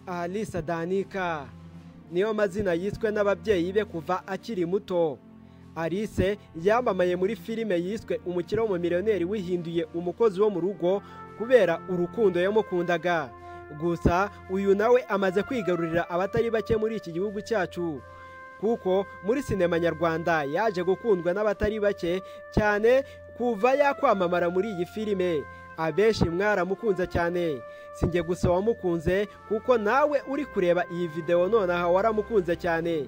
Alice Danica niyo mazina yiswe n'ababyeyi be kuva akiri muto. Alice yamamaye muri filime yiswe Umukire w'umumiliyoneri wihinduye umukozi wo mu rugo kubera urukundo yamukundaga. Gusa uyu nawe amaze kwigarurira abatari bake muri iki gihugu cyacu, kuko muri sinema nyarwanda yaje gukundwa n'abatari bake cyane kuva yakwamamara muri iyi filime. Abenshi mwaramukunze cyane, sinjye gusa wamukunze kuko nawe uri kureba iyi video nonaha waramukunze cyane.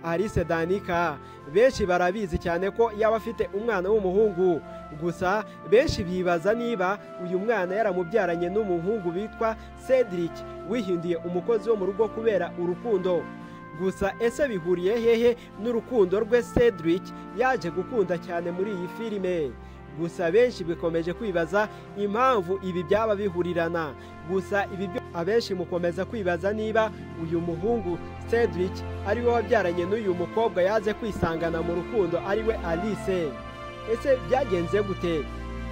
Alice Danica benshi barabizi cyane ko yaba afite umwana w'umuhungu, gusa benshi bibaza niba uyu mwana yaramubyaranye n'umuhungu bitwa Cedric wihinduye umukozi wo mu rugo kubera urukundo. Gusa ese bihuriye hehe n'urukundo rwe Cedric yaje gukunda cyane muri iyi filime? Gusa benshi bikomeje kwibaza impamvu ibi byaba bihurirana. Gusa ibi byo abenshi mukomeza kwibaza niba uyu muhungu Cedric ari we wabyaranye n'uyu mukobwa yaze kwisangana mu rukundo ari we Alice. Ese byagenze gute?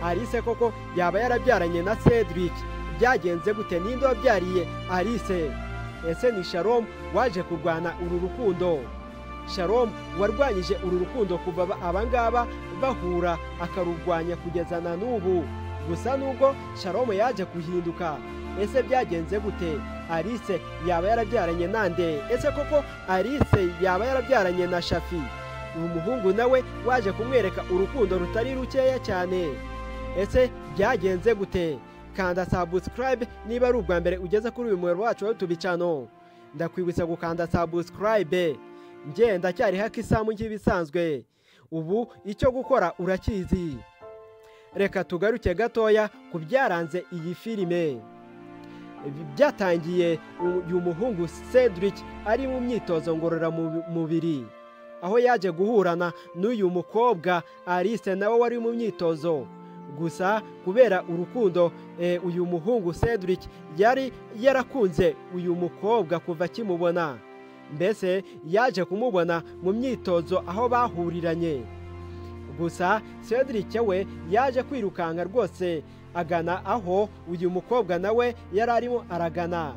Alice koko yaba yarabyaranye na Cedric? Byagenze gute? Ninde wabyariye Alice? Ese ni Shalom waje kurwana uru rukundo? Shalom warwanyije uru rukundo kuva abangaba bahura akarurwanya kugeza na n'ubu. Gusa nubwo Shalom yaje kuhinduka, ese byagenze gute? Alice yaba yarabyaranye nande? Ese koko Alice yaba yarabyaranye na Shafi, uyu muhungu nawe waje kumwereka urukundo rutari rukeya cyane? Ese byagenze gute? Kanda subscribe niba ari ubwa mbere ugeze kuri uyu muyoboro wacu wa YouTube channel. Ndakwibutsa gukanda subscribe. Ngenda cyari haka isamu nk'ibisanzwe. Ubu icyo gukora urakizi. Reka tugaruke gatoya ku byaranze iyi filime. Byatangiye uyu muhungu Cedric ari mu myitozo ngororamubiri, aho yaje guhurana n'uyu mukobwa Alice nawe wari mu myitozo. Gusa kubera urukundo uyu muhungu Cedric yari yarakunze uyu mukobwa kuva akimubona. Mbese yaje kumubona mu myitozo aho bahuriranye. Gusa Cedric we yaje kwirukanka rwose agana aho uyu mukobwa nawe yari arimo aragana.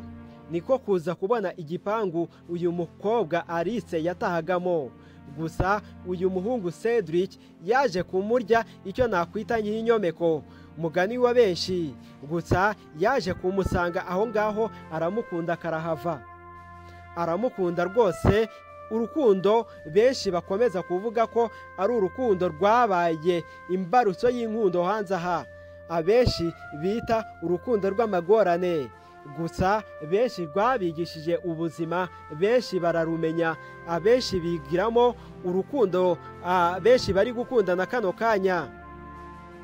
Niko kuza kubona igipangu uyu mukobwa Alice yatahagamo. Gusa uyu muhungu Cedric yaje kumurya icyo nakwita nk'inyomeko, mugani wa benshi. Gusa yaje kumusanga aho ngaho aramukunda karahava. Aramukunda rwose, urukundo benshi bakomeza kuvuga ko ari urukundo rwabaye imbarutso y'inkundo hanze aha, abenshi bita urukundo rw'amagorane. Gusa benshi rwabigishije ubuzima, benshi bararumenya, abenshi bigiramo urukundo, benshi bari gukundana kano kanya.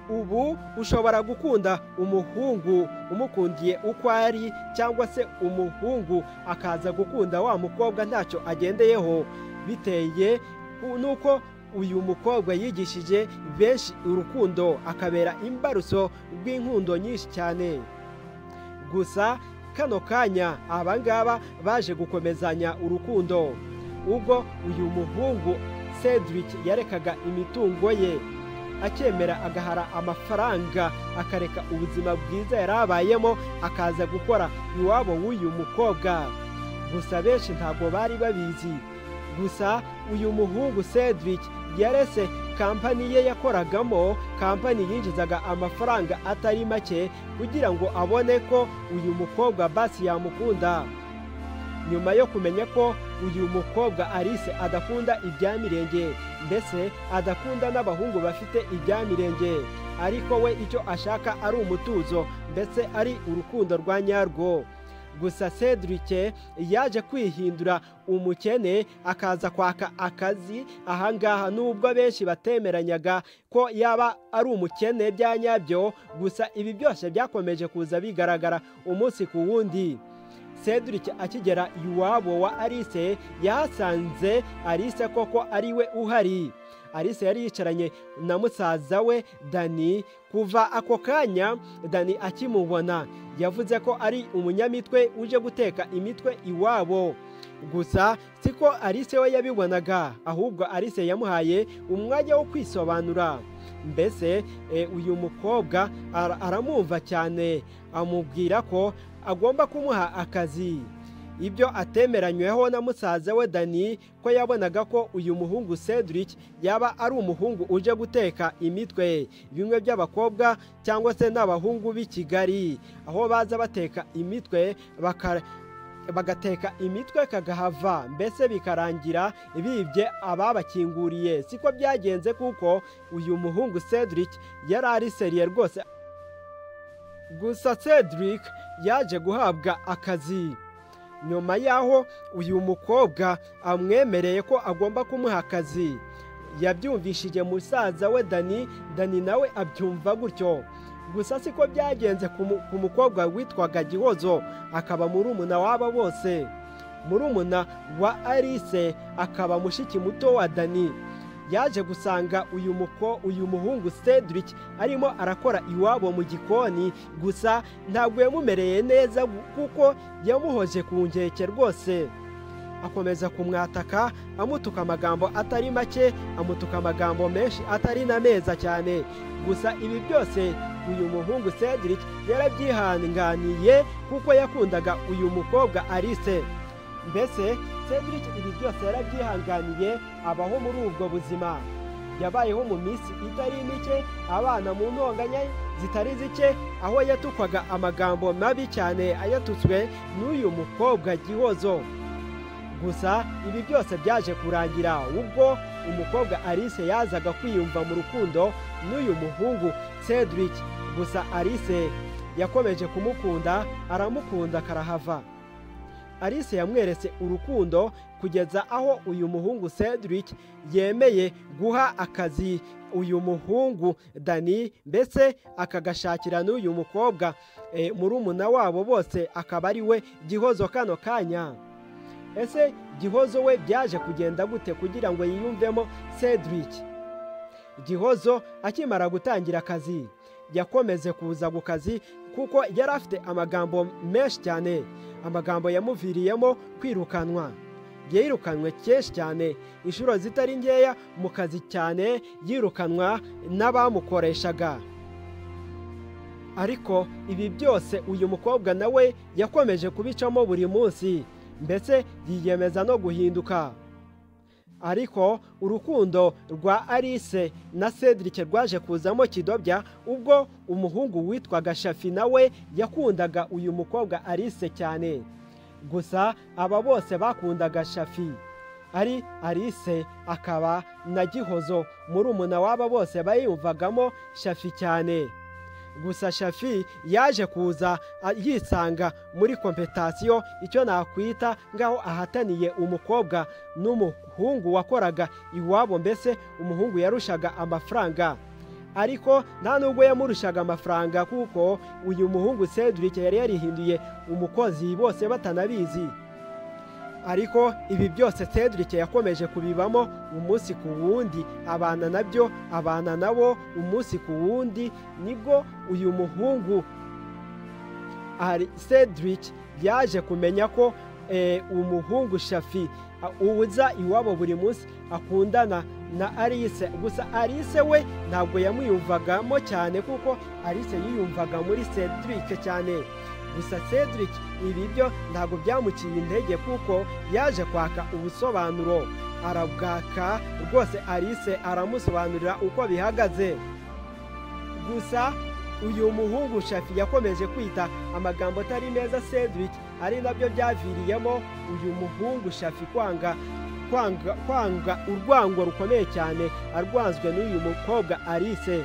Ubu ushobora gukunda umuhungu umukundiye uko ari, cyangwa se umuhungu akaza gukunda wa mukobwa ntacyo agendeyeho, biteye nuko uyu mukobwa yigishije benshi urukundo akabera imbarutso rw'inkundo nyinshi cyane. Gusa kano kanya abangaba baje gukomezanya urukundo ubwo uyu muhungu Cedric yarekaga imitungo ye, akemera agahara amafaranga, akareka ubuzima bwiza yarabayemo akaza gukora iwabo w'uyu mukobwa. Gusa benshi ntabwo bari babizi. Gusa uyu muhungu Cedric yarese kampani ye yakoragamo, kampani yinjizaga amafaranga atari make kugira ngo abone ko uyu mukobwa basi yamukunda. Nyuma yo kumenya ko uyu mukobwa Alice adakunda ibyamirenge, mbese adakunda n'abahungu bafite ibyamirenge, ariko we icyo ashaka ari umutuzo, mbese ari urukundo rwa nyarwo. Gusa Cedric yaje kwihindura umukene akaza kwaka akazi ahangaha, nubwo benshi batemeranyaga ko yaba ari umukene bya nyabyo. Gusa ibi byose byakomeje kuza bigaragara umunsi ku wundi. Cedric akigera iwabo wa Alice yasanze Alice koko ari we uhari. Alice yari yicaranye na musaza we Dani. Kuva ako kanya Dani akimubona yavuze ko ari umunyamitwe uje guteka imitwe iwabo. Gusa siko Alice we yabibonaga, ahubwo Alice yamuhaye umwanya wo kwisobanura. Mbese uyu mukobwa aramumva cyane, amubwira ko agomba kumuha akazi. ibyo atemeranyweho na musaza we Dani, ko yabonaga ko uyu muhungu Cedric yaba ari umuhungu uje guteka imitwe bimwe by'abakobwa cyangwa se n'abahungu b'i Kigali, aho baza bateka imitwe bagateka imitwe kagahava, mbese bikarangira bibye ababakinguriye. Siko byagenze kuko uyu muhungu Cedric yari ari seriye rwose. Gusa Cedric yaje guhabwa akazi nyuma y'aho uyu mukobwa amwemereye ko agomba kumuha akazi. Yabyumvishije musaza we Dani nawe abyumva gutyo. Gusa siko byagenze ku mukobwa witwaga Gihozo, akaba murumuna w'aba bose. Murumuna wa Alice akaba mushiki muto wa Dani. Yaje gusanga uyu muhungu Cedric arimo arakora iwabo mu gikoni, gusa ntabwo yamumereye neza kuko yamuhoje ku nkeke rwose. Akomeza kumwataka amutuka amagambo atari make, amutuka amagambo menshi atari na meza cyane. Gusa ibi byose uyu muhungu Cedric yarabyihanganiye kuko yakundaga uyu mukobwa Alice. Mbese Cedric ibi byose yarabyihanganiye, abaho muri ubwo buzima. Yabayeho mu minsi itari mike, abana mu ntonganya zitari zike, aho yatukwaga amagambo mabi cyane ayatutswe n'uyu mukobwa Gihozo. Gusa ibi byose byaje kurangira ubwo umukobwa Alice yazaga kwiyumva mu rukundo n'uyu muhungu Cedric. Gusa Alice yakomeje kumukunda, aramukunda karahava. Alice yamweretse urukundo kugeza aho uyu muhungu Cedric yemeye guha akazi uyu muhungu Dani, mbese akagashakira n'uyu mukobwa murumuna wabo bose akaba ari we Gihozo kano kanya. Ese Gihozo we byaje kugenda gute kugira ngo yiyumvemo Cedric? Gihozo akimara gutangira akazi yakomeze kuza ku kazi kuko yari afite amagambo menshi cyane. Amagambo yamuviriyemo kwirukanwa. Yirukanwe kenshi cyane, inshuro zitari nkeya mu kazi cyane, yirukanwa n'abamukoreshaga. Ariko ibi byose uyu mukobwa nawe yakomeje kubicamo buri munsi, mbese yiyemeza no guhinduka. Ariko urukundo rwa Alice na Cedric rwaje kuzamo kidobya ubwo umuhungu witwaga Shafi nawe yakundaga uyu mukobwa Alice cyane. Gusa aba bose bakundaga Shafi, ari Alice akaba na Gihozo, murumuna w'aba bose bayumvagamo Shafi cyane. Gusa Shafi yaje kuza yisanga muri kompetasiyo, icyo nakwita ngaho ahataniye umukobwa n'umuhungu wakoraga iwabo, mbese umuhungu yarushaga amafaranga. Ariko nta nubwo yamurushaga amafaranga kuko uyu muhungu Cedric yari yarihinduye umukozi bose batanabizi. Ariko ibi byose Cedric yakomeje kubibamo umunsi ku wundi, abana nabo umunsi ku wundi. Nibwo uyu muhungu Cedric yaje kumenya ko umuhungu Shafi uza iwabo buri munsi akundana na Alice. Gusa Alice we ntabwo yamwiyumvagamo cyane kuko Alice yiyumvaga muri Cedric cyane. Gusa Cedric ibi byo ntabwo byamuciye intege kuko yaje kwaka ubusobanuro, arabwaka rwose. Alice aramusobanurira uko bihagaze. Gusa uyu muhungu Shafi yakomeje kwita amagambo atari meza Cedric, ari nabyo byaviriyemo uyu muhungu Shafi kwanga urwango rukomeye cyane arwanzwe n'uyu mukobwa Alice.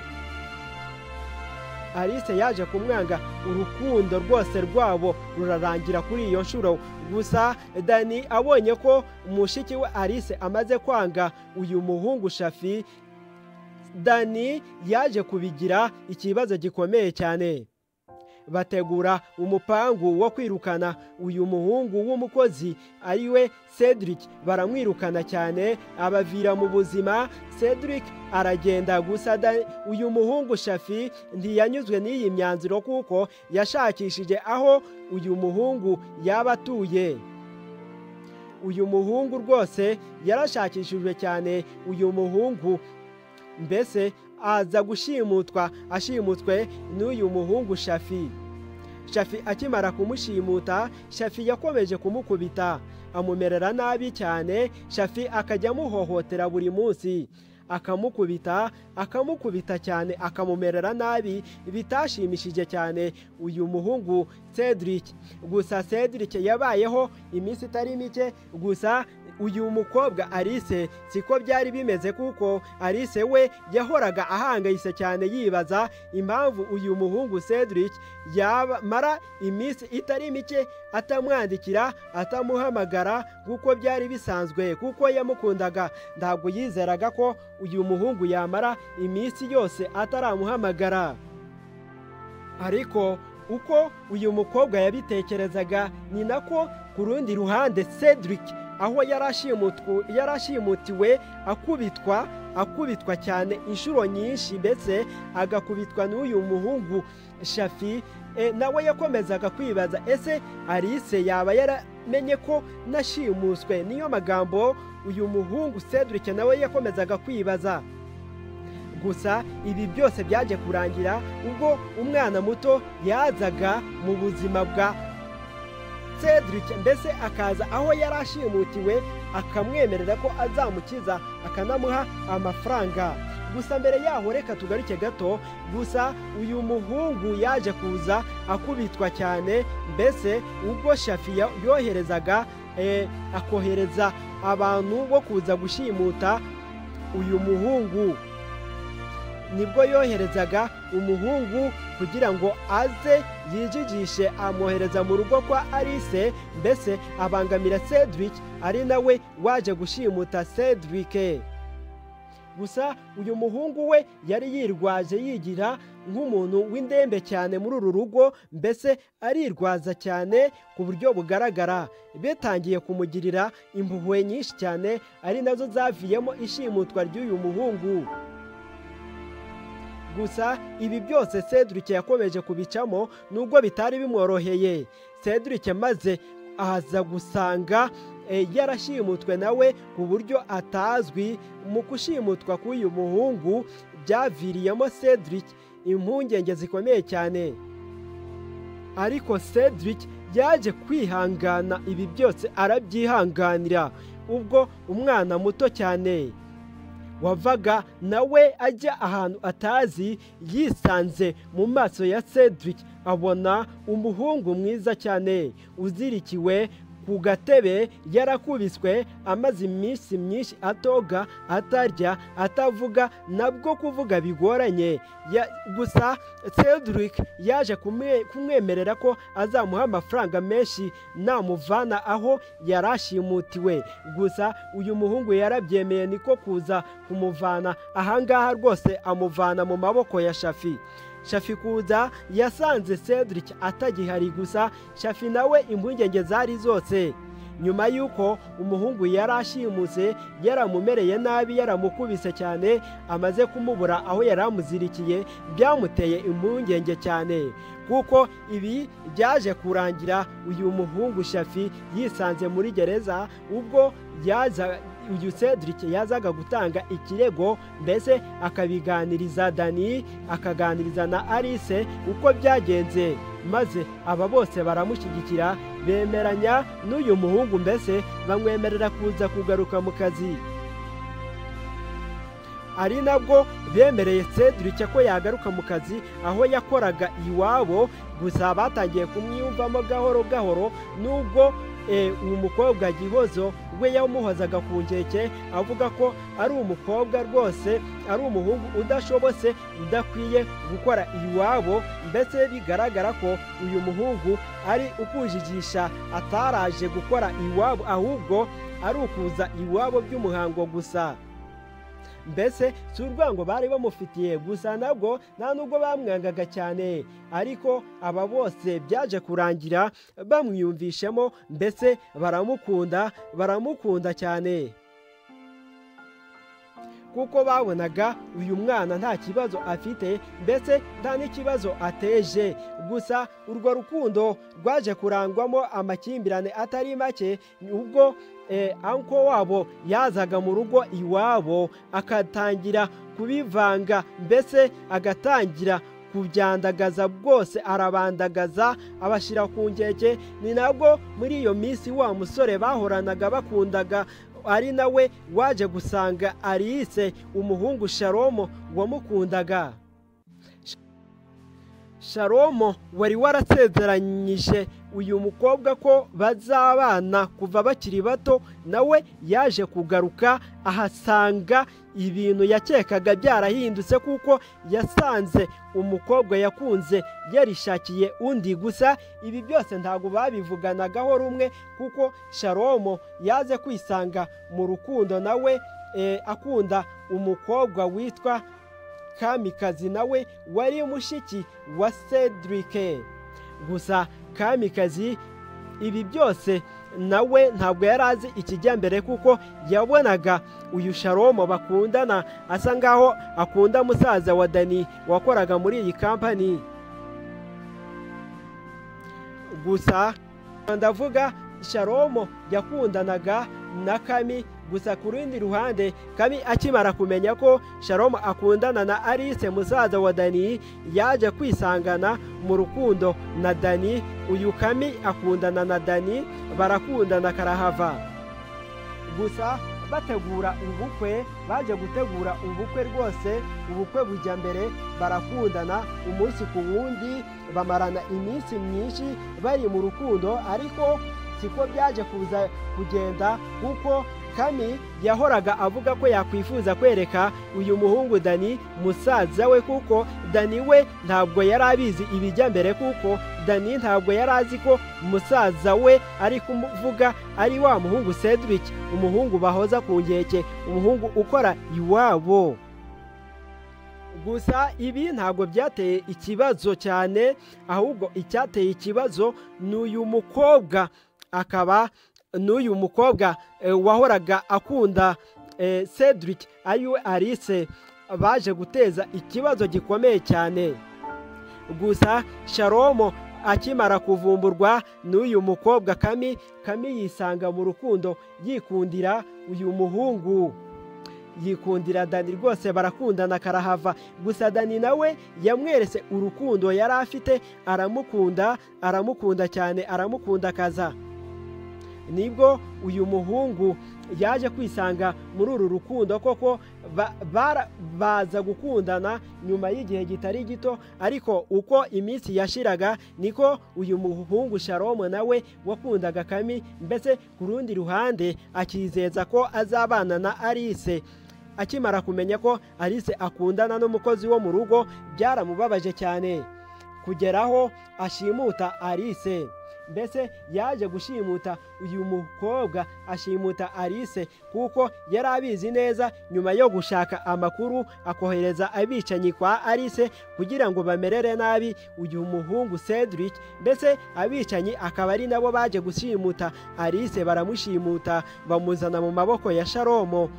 Alice yaje kumwanga, urukundo rwose rwabo rurarangira kuri iyo nshuro. Gusa Dani abonye ko mushiki we Alice amaze kwanga uyu muhungu Shafi, Dani yaje kubigira ikibazo gikomeye cyane. Bategura umupangu wo kwirukana uyu muhungu w'umukozi ari we Cedric. Baramwirukana cyane, abavira mu buzima. Cedric aragenda. Gusa uyu muhungu Shafi ntiyanyuzwe n'iyi myanzuro kuko yashakishije aho uyu muhungu yaba atuye. Uyu muhungu rwose yarashakishijwe cyane. Uyu muhungu mbese aza ashimutswe n'uyu muhungu Shafi. Shafi akimara kumushimuta, Shafi yakomeje kumukubita, amumerera nabi cyane. Shafi akajya amuhohotera buri munsi, akamukubita cyane, akamumerera nabi, bitashimishije cyane uyu muhungu Cedric. Gusa Cedric yabayeho iminsi itari mike, gusa uyu mukobwa Alice siko byari bimeze, kuko Alice we yahoraga ahangayitse cyane yibaza impamvu uyu muhungu Cedric yamara iminsi itari mike atamwandikira, atamuhamagara kuko byari bisanzwe, kuko yamukundaga. Ntabwo yizeraga ko uyu muhungu yamara iminsi yose ataramuhamagara. Ariko uko uyu mukobwa yabitekerezaga, ni nako ku rundi ruhande Cedric aho yarashimutiwe akubitwa cyane inshuro nyinshi, ndetse agakubitwa n'uyu muhungu Shafi, nawe yakomezaga kwibaza, ese Alice yaba yaramenye ko nashimuswe? Niyo magambo uyu muhungu Cedric nawe yakomezaga kwibaza. Gusa ibi byose byaje kurangira ubwo umwana muto yazaga mu buzima bwa Cedric, mbese akaza aho yarashimutiwe, akamwemerera ko azamukiza, akanamuha amafaranga. Gusa mbere yaho reka tugaruke gato. Gusa uyu muhungu yaje kuza akubitwa cyane, mbese ubwo Shafi yoherezaga akohereza abantu bo kuza gushimuta uyu muhungu, nibwo yoherezaga umuhungu kugira ngo aze yijijishe, amwohereza mu rugo kwa Alice, mbese abangamira Cedric, ari nawe waje gushimuta Cedric. Gusa uyu muhungu we yari yirwaje, yigira nk'umuntu w'indembe cyane muri uru rugo, mbese arirwaza cyane ku buryo bugaragara. Betangiye kumugirira impuhwe nyinshi cyane, ari nazo zaviyemo ishimutwa ry'uyu muhungu. Gusa ibi byose Cedric yakomeje kubicamo, nubwo bitari bimworoheye. Cedric maze aza gusanga yarashimutwe nawe ku buryo atazwi. Mu kushimutwa k'uyu muhungu byaviriyemo Cedric impungenge zikomeye cyane, ariko Cedric yaje kwihangana, ibi byose arabyihanganira. Ubwo umwana muto cyane wavaga nawe ajya ahantu atazi, yisanze mu maso ya Cedric, abona umuhungu mwiza cyane uzirikiwe ku gatebe, yarakubiswe, amaze iminsi myinshi atoga, atarya, atavuga, nabwo kuvuga bigoranye. Gusa Cedric yaje kumwemerera ko azamuha amafaranga menshi namuvana aho yarashimutiwe. Gusa uyu muhungu yarabyemeye, niko kuza kumuvana ahangaha rwose, amuvana mu maboko ya Shafi. Shafi kuza yasanze Cedric atagihari, gusa Shafi nawe impungenge zari zose. Nyuma y'uko umuhungu yarashimuse, yaramumereye nabi, yaramukubise cyane, amaze kumubura aho yaramuzirikiye, byamuteye impungenge cyane, kuko ibi byaje kurangira uyu muhungu Shafi yisanze muri gereza. Ubwo uyu Cedric yazaga gutanga ikirego, mbese akabiganiriza Dani, akaganiriza na Alice uko byagenze, maze aba bose baramushyigikira, bemeranya n'uyu muhungu, mbese bamwemerera kuza kugaruka mu kazi. Ari nabwo bemereye Cedric ko yagaruka mu kazi aho yakoraga iwabo. Gusa batangiye kumwiyumvamo gahoro gahoro, nubwo uyu mukobwa Gihozo we yamuhozaga ku nkeke, avuga ko ari umukobwa rwose, ari umuhungu udashobotse, udakwiye gukora iwabo, mbese bigaragara ko uyu muhungu ari ukujijisha, ataraje gukora iwabo, ahubwo ari ukuza iwabo by'umuhango gusa. Mbese si urwango bari bamufitiye, gusa nabwo nta nubwo bamwangaga cyane, ariko aba bose byaje kurangira bamwiyumvishemo, mbese baramukunda cyane, kuko babonaga uyu mwana nta kibazo afite, mbese nta n'ikibazo ateje. Gusa urwo rukundo rwaje kurangwamo amakimbirane atari make, ubwo anko wabo yazaga mu rugo iwabo, akatangira kubivanga, mbese agatangira kubyandagaza bwose, arabandagaza abashyira ku nkeke. ni nabwo muri iyo minsi wa musore bahoranaga bakundaga ari nawe waje gusanga Alice, umuhungu Shalomo wamukundaga. Shalomo wari warasezeranyije uyu mukobwa ko bazabana kuva bakiri bato, nawe yaje kugaruka ahasanga ibintu yakekaga byarahindutse, kuko yasanze umukobwa yakunze yarishakiye undi. Gusa ibi byose ntabwo babivuganagaho rumwe, kuko Shalomo yaje kwisanga mu rukundo nawe akunda umukobwa witwa Kamikazi, nawe wari mushiki wa Cedric. Gusa Kamikazi ibi byose nawe ntabwo yari azi ikijya mbere, kuko yabonaga uyu Shalomo bakundana asa ngaho akunda musaza wa Dani wakoraga muri iyi kampani. Gusa ndavuga Shalomo yakundanaga na Kami. Gusa ku rundi ruhande, Kami akimara kumenya ko Shalomo akundana na Alice musaza wa Dani, yaje kwisangana mu rukundo na Dani. Uyu Kami akundana na Dani, barakundana karahava. Gusa bategura ubukwe, baje gutegura ubukwe rwose, ubukwe bujya mbere, barakundana umunsi ku wundi, bamarana iminsi myinshi bari mu rukundo. Ariko siko byaje kuza kugenda, kuko Kami yahoraga avuga ko yakwifuza kwereka uyu muhungu Dani musaza we, kuko Dani we ntabwo yari abizi ibijya mbere, kuko Dani ntabwo yari azi ko musaza we ari kuvuga ari wa muhungu Cedric, umuhungu bahoza ku nkeke, umuhungu ukora iwabo. Gusa ibi ntabwo byateye ikibazo cyane, ahubwo icyateye ikibazo n'uyu mukobwa, akaba n'uyu mukobwa wahoraga akunda Cedric ariwe Alice, baje guteza ikibazo gikomeye cyane. Gusa Shalomo akimara kuvumburwa n'uyu mukobwa Kami yisanga mu rukundo, yikundira uyu muhungu, yikundira Dani rwose, barakundana karahava. Gusa Dani nawe yamweretse urukundo yari afite, aramukunda cyane, aramukunda kaza. Nibwo uyu muhungu yaje kwisanga muri uru rukundo, koko baza gukundana nyuma y'igihe kitari gito. Ariko uko iminsi yashiraga, niko uyu muhungu Shalomo nawe wakundaga Kami, mbese ku rundi ruhande akizeza ko azabana na Alice. Akimara kumenya ko Alice akundana n'umukozi wo mu rugo, byaramubabaje cyane, kugeraho ashimuta Alice. Mbese yaje gushimuta uyu mukobwa, ashimuta Alice, kuko yari abizi neza. Nyuma yo gushaka amakuru, akohereza abicanyi kwa Alice kugira ngo bamerere nabi uyu muhungu Cedric. Mbese abicanyi akaba ari nabo baje gushimuta Alice, baramushimuta bamuzana mu maboko ya Shalomo.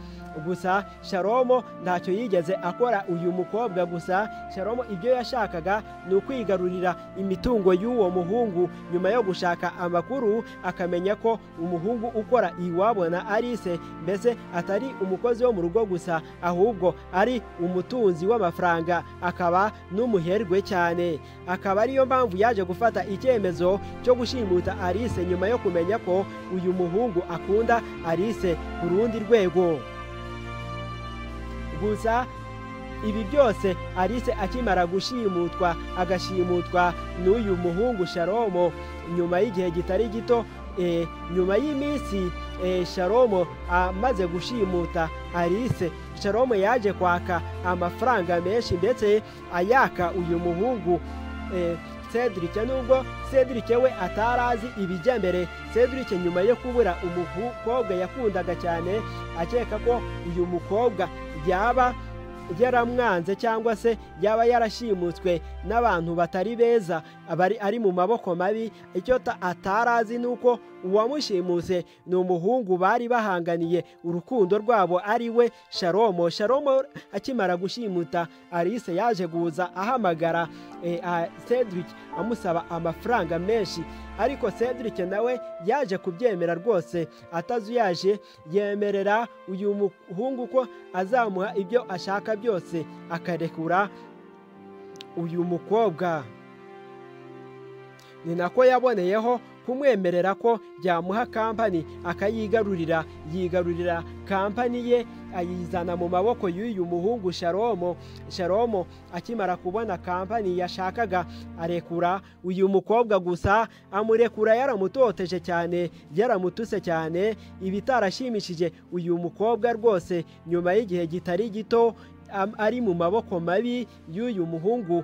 Gusa Shalomo ntacyo yigeze akora uyu mukobwa. Gusa Shalomo ibyo yashakaga ni ukwigarurira imitungo y'uwo muhungu. Nyuma yo gushaka amakuru, akamenya ko umuhungu ukora iwabo na Alice mbese atari umukozi wo mu rugo gusa, ahubwo ari umutunzi w'amafaranga, akaba n'umuherwe cyane. Akaba ariyo mpamvu yaje gufata icyemezo cyo gushimuta Alice, nyuma yo kumenya ko uyu muhungu akunda Alice ku rundi rwego. Gusa ibi byose Alice akimara gushimutwa, agashimutwa n'uyu muhungu Shalomo, nyuma y'igihe kitari gito, nyuma y'iminsi Shalomo amaze gushimuta Alice, Shalomo yaje kwaka amafaranga menshi, ndetse ayaka uyu muhungu Cedric. Nubwo Cedric we atarazi ibijya mbere, Cedric nyuma yo kubura umukobwa yakundaga cyane, akeka ko uyu mukobwa yaba yaramwanze cyangwa se yaba yarashimutswe n'abantu batari beza, ari mu maboko mabi. Icyo atarazi nuko uwamushimuse ni umuhungu bari bahanganiye urukundo rwabo, ari we Shalomo. Shalomo akimara gushimuta Alice, yaje guza ahamagara Cedric amusaba amafaranga menshi, ariko Cedric nawe yaje kubyemera rwose, atazuyaje yemerera uyu muhungu ko azamuha ibyo ashaka byose, akarekura uyu mukobwa. Ni nako yaboneyeho kumwemerera ko yamuha kampani akayigarurira. Yigarurira kampani ye ayizana mu maboko y'uyu muhungu Shalomo. Shalomo akimara kubona kampani yashakaga arekura uyu mukobwa, gusa amurekura yaramutoteje cyane, yaramutuse cyane, ibitarashimishije uyu mukobwa rwose. Nyuma y'igihe kitari gito ari mu maboko mabi y'uyu muhungu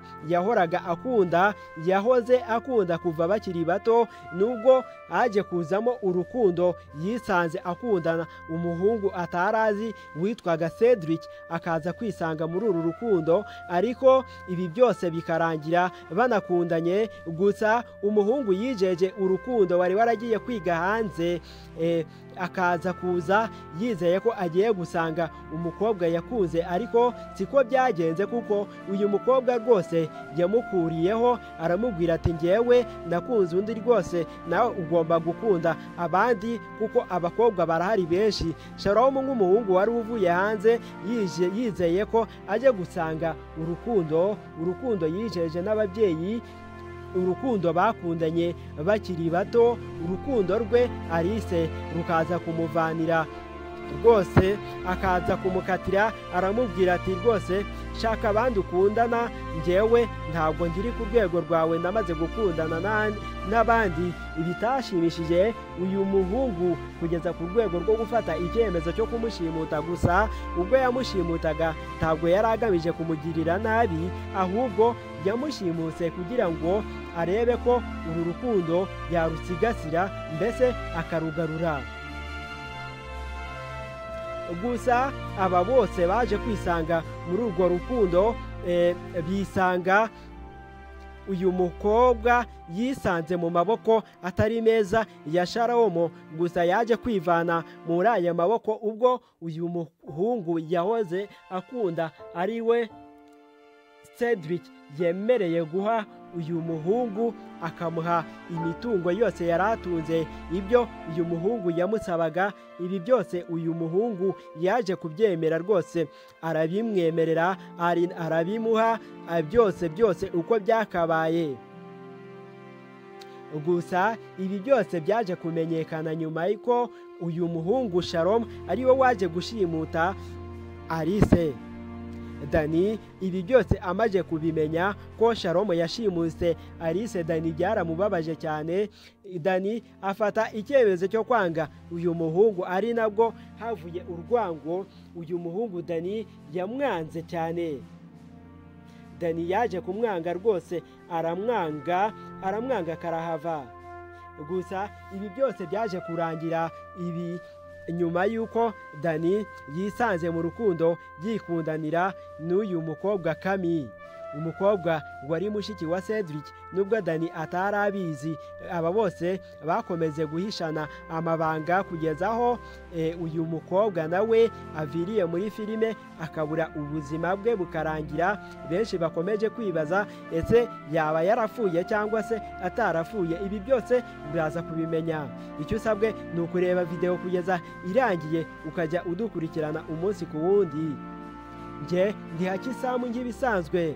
yahoze akunda kuva bakiri bato. Nubwo aje kuzamo urukundo, yisanze akundana umuhungu atarazi witwaga Cedric, akaza kwisanga muri uru rukundo, ariko ibi byose bikarangira banakundanye. Gusa umuhungu yijeje urukundo, wari waragiye kwiga hanze, akaza kuza yizeye ko agiye gusanga umukobwa yakunze, ariko siko byagenze, kuko uyu mukobwa rwose yamukuriyeho aramubwira ati ngewe nakunze undi rwose, nawe ugomba gukunda abandi kuko abakobwa barahari benshi. Shalomo nk'umuhungu wari uvuye hanze yizeye ko ajya gusanga urukundo yijeje n'ababyeyi, urukundo bakundanye bakiri bato, urukundo rwe Alice rukaza kumuvanira rwose, akaza kumukatira, aramubwira ati rwose shaka abandi ukundana, ngewe ntabwo ngiri ku rwego rwawe, namaze gukundana n'abandi. Ibitashimishije uyu muhungu kugeza ku rwego rwo gufata icyemezo cyo kumushimuta. Gusa ubwo yamushimutaga ntabwo yari agamije kumugirira nabi, ahubwo yamushimuse kugira ngo arebe ko uru rukundo yarusigasira, mbese akarugarura. Gusa aba bose baje kwisanga muri urwo rukundo, bisanga uyu mukobwa yisanze mu maboko atari meza ya Shalomo. Gusa yaje kwivana muri aya maboko ubwo uyu muhungu yahoze akunda ari we Cedric yemereye guha uyu muhungu, akamuha imitungo yose yari atunze, ibyo uyu muhungu yamusabaga. Ibi byose uyu muhungu yaje kubyemera rwose, arabimwemerera, arabimuha byose uko byakabaye. Gusa ibi byose byaje kumenyekana nyuma y'uko uyu muhungu Shalomo ari we waje gushimuta Alice. Dani ibi byose amaze kubimenya ko Shalomo yashimuse Alice, Dani byaramubabaje cyane. Dani afata icyemezo cyo kwanga uyu muhungu, ari nabwo havuye urwango. Uyu muhungu Dani yamwanze cyane. Dani yaje kumwanga rwose, aramwanga karahava. Gusa ibi byose byaje kurangira nyuma y'uko Dani yisanze mu rukundo yikundanira n'uyu mukobwa Kami, umukobwa wari mushiki wa Cedric. Nubwo Dani atari abizi, aba bose bakomeze guhishana amabanga kugeza aho uyu mukobwa nawe aviriye muri filime, akabura ubuzima bwe bukarangira. Benshi bakomeje kwibaza ese yaba yarapfuye cyangwa se atarafuye. Ibi byose uraza kubimenya. Icyo usabwe ni ukureba video kugeza irangiye, ukajya udukurikirana umunsi ku wundi. Nge ndi Hakisamu nk'ibisanzwe.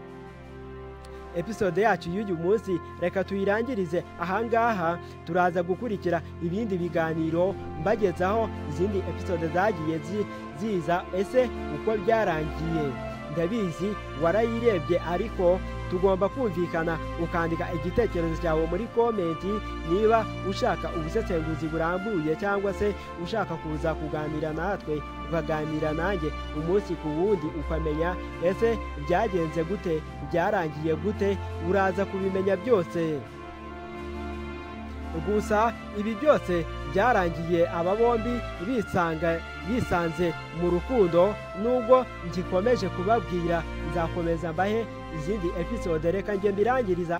Episode yacu y'uyu munsi reka tuyirangirize ahangaha, turaza gukurikira ibindi biganiro mbagezaho izindi episode zagiye ziza. Ese uko byarangiye ndabizi warayirebye, ariko tugomba kumvikana ukandika igitekerezo cyawe muri komenti, niba ushaka ubusesenguzi burambuye cyangwa se ushaka kuza kuganira natwe, ukaganira nanjye umunsi ku wundi, ukamenya ese byagenze gute, byarangiye gute, uraza kubimenya byose. Gusa ibi byose byarangiye aba bombi bisanze mu rukundo. Nubwo ngikomeje kubabwira, nzakomeza mbahe izindi episode. Reka njye mbirangiriza.